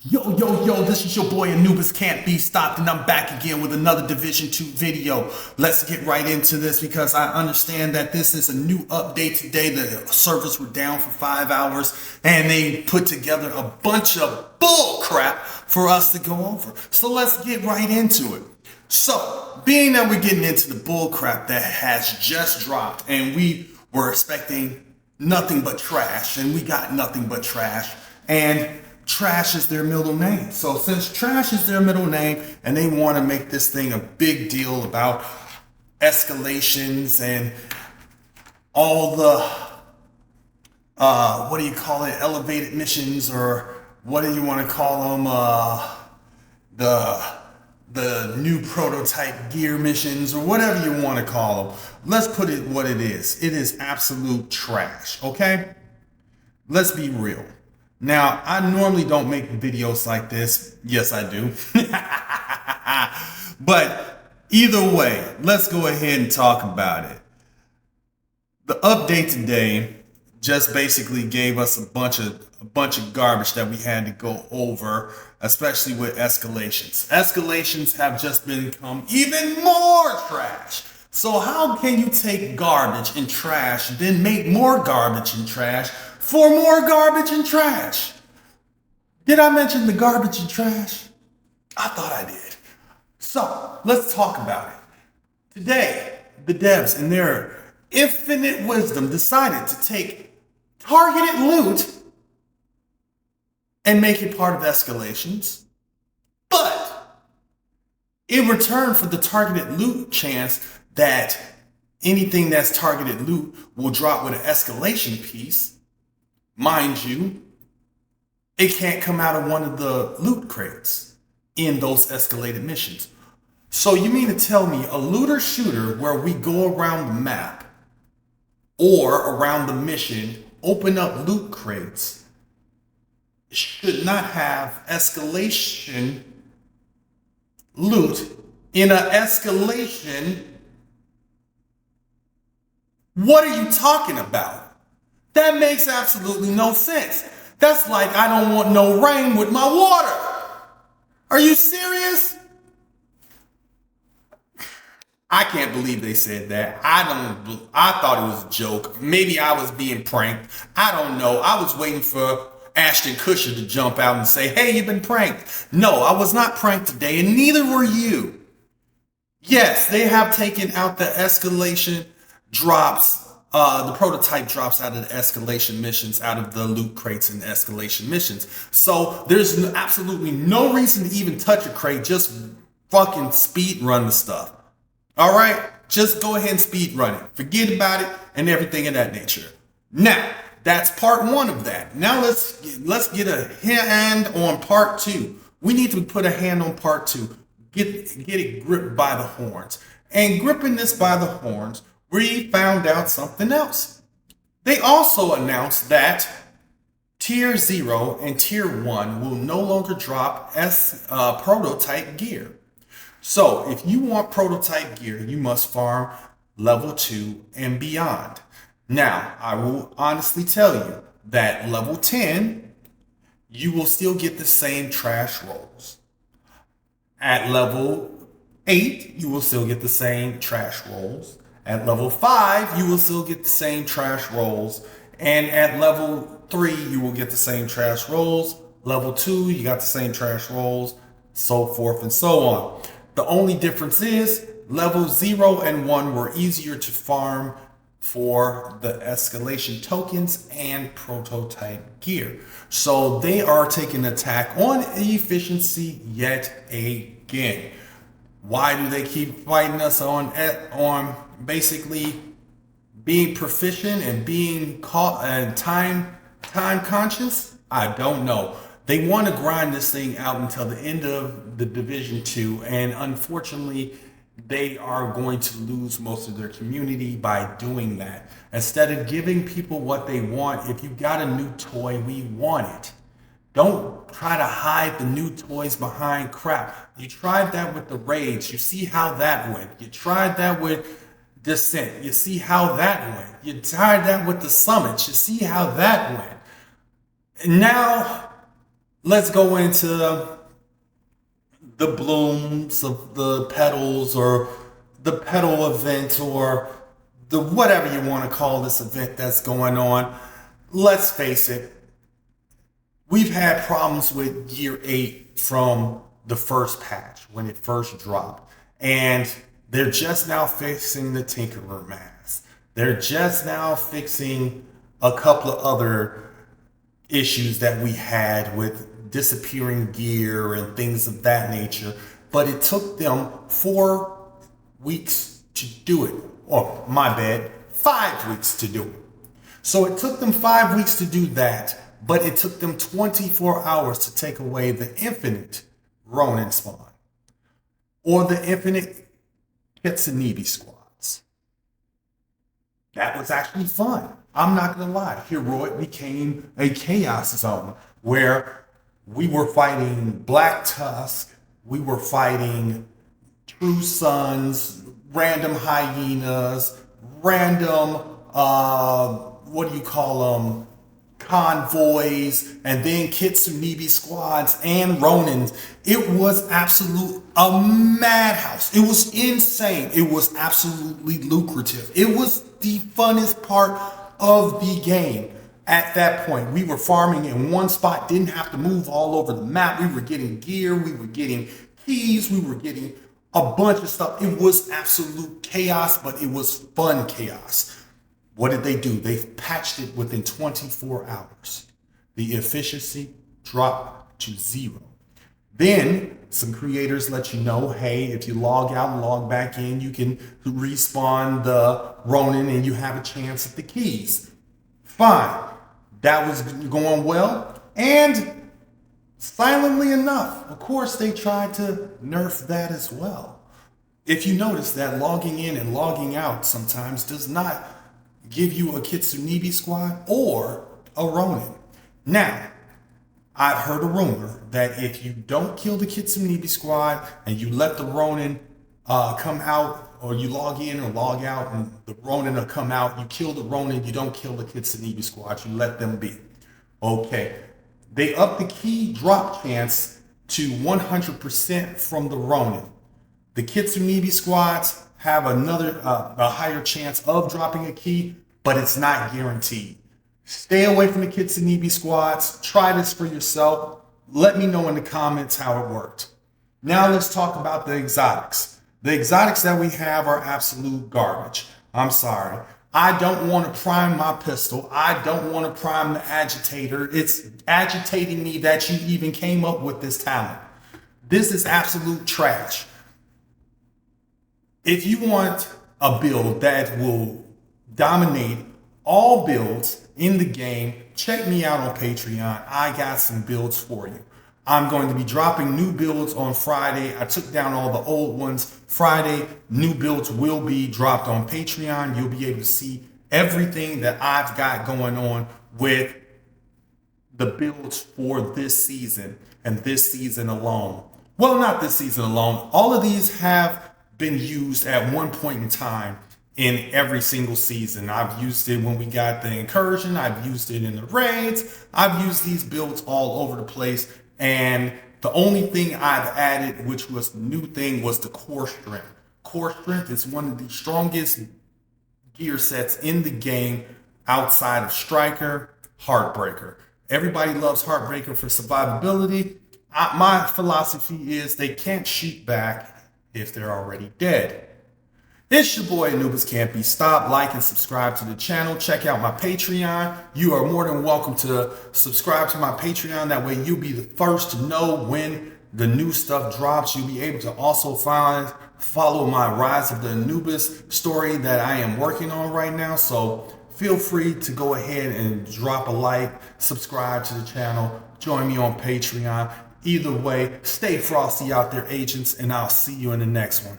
Yo, this is your boy Anubis Can't Be Stopped, and I'm back again with another Division 2 video. Let's get right into this because I understand that this is a new update today. The servers were down for 5 hours and they put together a bunch of bull crap for us to go over. So let's get right into it. So, being that we're getting into the bull crap that has just dropped and we were expecting nothing but trash and we got nothing but trash, and Trash is their middle name. So since Trash is their middle name and they want to make this thing a big deal about escalations and all the what do you call it, elevated missions, or what do you want to call them, the new prototype gear missions, or whatever you want to call them, let's put it what it is. It is absolute trash. Okay, let's be real. Now, I normally don't make videos like this. Yes, I do. But either way, let's go ahead and talk about it. The update today just basically gave us a bunch of garbage that we had to go over, especially with escalations. Escalations have just become even more trash. So how can you take garbage and trash, then make more garbage and trash for more garbage and trash? Did I mention the garbage and trash? I thought I did. So let's talk about it. Today, the devs in their infinite wisdom decided to take targeted loot and make it part of escalations. But in return for the targeted loot chance that anything that's targeted loot will drop with an escalation piece, mind you, it can't come out of one of the loot crates in those escalated missions. So you mean to tell me a looter shooter where we go around the map or around the mission, open up loot crates, should not have escalation loot in an escalation? What are you talking about? That makes absolutely no sense. That's like I don't want no rain with my water. Are you serious? I can't believe they said that. I thought it was a joke. Maybe I was being pranked. I don't know. I was waiting for Ashton Kutcher to jump out and say, hey, you've been pranked. No, I was not pranked today, and neither were you. Yes, they have taken out the escalation drops, the prototype drops out of the escalation missions, out of the loot crates and escalation missions. So there's absolutely no reason to even touch a crate. Just fucking speed run the stuff. All right, just go ahead and speed run it. Forget about it and everything of that nature. Now, that's part one of that. Now let's get a hand on part two. We need to put a hand on part two. Get it gripped by the horns. And gripping this by the horns, we found out something else. They also announced that Tier 0 and Tier 1 will no longer drop prototype gear. So if you want prototype gear, you must farm level 2 and beyond. Now, I will honestly tell you that level 10, you will still get the same trash rolls. At level 8, you will still get the same trash rolls. At level 5, you will still get the same trash rolls. And at level 3, you will get the same trash rolls. Level 2, you got the same trash rolls, so forth and so on. The only difference is level 0 and 1 were easier to farm for the escalation tokens and prototype gear. So they are taking an attack on efficiency yet again. Why do they keep fighting us on basically being proficient and being caught and time conscious? I don't know. They want to grind this thing out until the end of the Division 2, and unfortunately, they are going to lose most of their community by doing that. Instead of giving people what they want, if you got a new toy, we want it. Don't try to hide the new toys behind crap. You tried that with the raids. You see how that went. You tried that with Descent. You see how that went. You tried that with the summits. You see how that went. And now let's go into the blooms of the petals, or the petal event, or the whatever you want to call this event that's going on. Let's face it, we've had problems with Year 8 from the first patch when it first dropped. And they're just now fixing the Tinkerer mask. They're just now fixing a couple of other issues that we had with disappearing gear and things of that nature. But it took them 4 weeks to do it. Or, my bad, 5 weeks to do it. So it took them 5 weeks to do that, but it took them 24 hours to take away the infinite Ronin spawn, or the infinite Kitsunibi squads. That was actually fun. I'm not gonna lie. Heroic became a chaos zone where we were fighting Black Tusk, we were fighting True Sons, random hyenas, random what do you call them? Convoys, and then Kitsunibi squads and Ronins. It was a madhouse. It was insane. It was absolutely lucrative. It was the funnest part of the game. At that point, we were farming in one spot, didn't have to move all over the map. We were getting gear, we were getting keys, we were getting a bunch of stuff. It was absolute chaos, but it was fun chaos. What did they do? They patched it within 24 hours. The efficiency dropped to 0. Then some creators let you know, hey, if you log out and log back in, you can respawn the Ronin and you have a chance at the keys. Fine. That was going well. And silently enough, of course, they tried to nerf that as well. If you notice that logging in and logging out sometimes does not give you a Kitsunibi squad or a Ronin. Now, I've heard a rumor that if you don't kill the Kitsunibi squad and you let the Ronin come out, or you log in or log out and the Ronin will come out, you kill the Ronin, you don't kill the Kitsunibi squad, you let them be. Okay, they upped the key drop chance to 100% from the Ronin. The Kitsunibi squads have a higher chance of dropping a key, but it's not guaranteed. Stay away from the Kitsunibi squads. Try this for yourself. Let me know in the comments how it worked. Now let's talk about the exotics. The exotics that we have are absolute garbage. I'm sorry. I don't want to prime my pistol. I don't want to prime the agitator. It's agitating me that you even came up with this talent. This is absolute trash. If you want a build that will dominate all builds in the game, check me out on Patreon. I got some builds for you. I'm going to be dropping new builds on Friday. I took down all the old ones. Friday, new builds will be dropped on Patreon. You'll be able to see everything that I've got going on with the builds for this season and this season alone. Well, not this season alone. All of these have been used at one point in time in every single season. I've used it when we got the incursion. I've used it in the raids. I've used these builds all over the place. And the only thing I've added, which was the new thing, was the core strength. Core strength is one of the strongest gear sets in the game outside of Striker, Heartbreaker. Everybody loves Heartbreaker for survivability. My philosophy is they can't shoot back if they're already dead. It's your boy Anubis Can't Be Stopped. Like and subscribe to the channel. Check out my Patreon. You are more than welcome to subscribe to my Patreon. That way you'll be the first to know when the new stuff drops. You'll be able to also follow my Rise of the Anubis story that I am working on right now. So feel free to go ahead and drop a like, subscribe to the channel, join me on Patreon. Either way, stay frosty out there, agents, and I'll see you in the next one.